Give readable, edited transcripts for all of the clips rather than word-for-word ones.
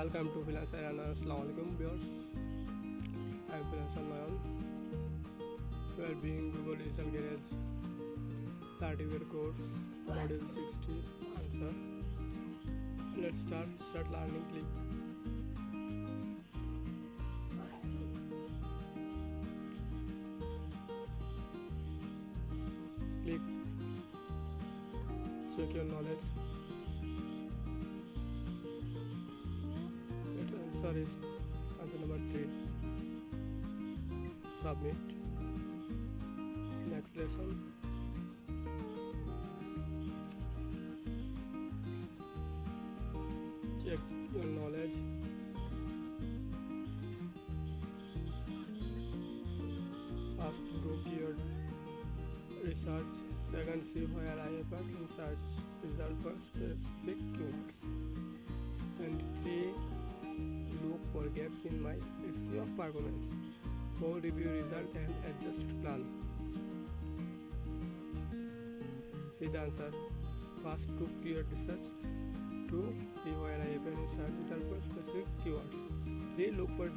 Welcome to Freelancer and Assalamualaikum viewers. I am Freelancer Nayan. We are being Google Digital Garage certificate course module 60 answer. Let's start learning. Click check your knowledge. Its answer is answer number 3. Submit. Next lesson. Check your knowledge. First, do keyword research. Second, see where I appear in search result for specific keywords. And 3, look for gaps in my SEO performance. 4, review result and adjust plan. See the answer. First, do keyword research. 2, see where I appear in search result for specific keywords. 3, look for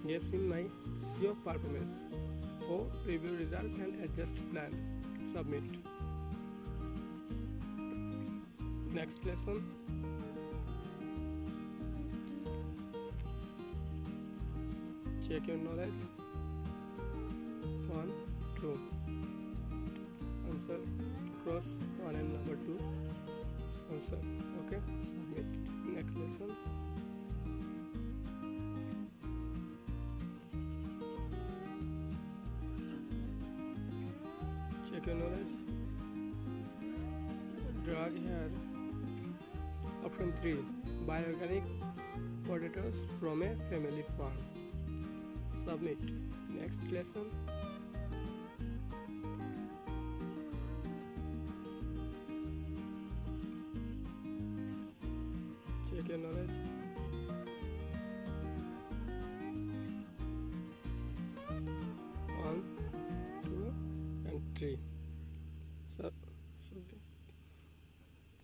gaps in my SEO performance. 4, review result and adjust plan. Submit. Next lesson. Check your knowledge. 1, 2. Answer. Cross 1 and number 2. Answer. Okay. Submit. Next lesson. Check your knowledge. Drag here. Option 3. Buy organic potatoes from a family farm. Submit. Next lesson. Check your knowledge. 1, 2 and 3.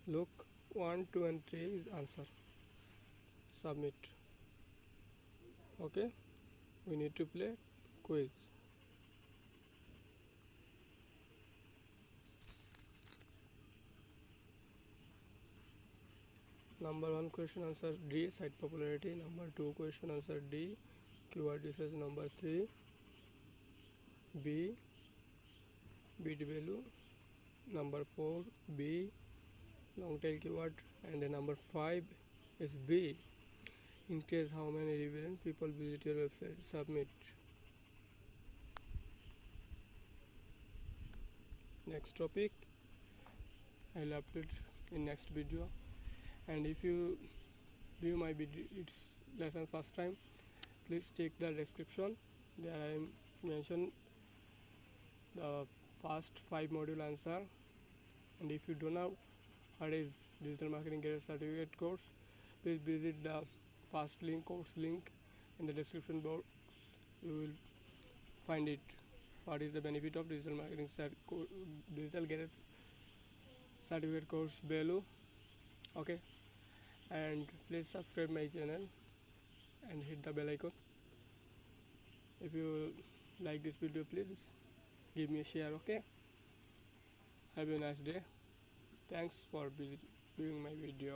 Look, 1, 2 and 3 is answer. Submit. Okay, we need to play quiz. Number 1 question answer D, site popularity. Number 2 question answer D, keyword research. Number 3 B, bid value. Number 4 B, long tail keyword. And the number 5 is B, increase how many relevant people visit your website. Submit. Next topic I will upload in next video. And if you view my video it's lesson first time, please check the description. There I mentioned the first 5 module answer. And if you don't know what is digital marketing career certificate course, please visit the first course link in the description box. You will find it. What is the benefit of digital marketing digital career certificate course value. Okay, and please subscribe my channel and hit the bell icon. If you like this video, please give me a share. Okay, have a nice day. Thanks for viewing my video.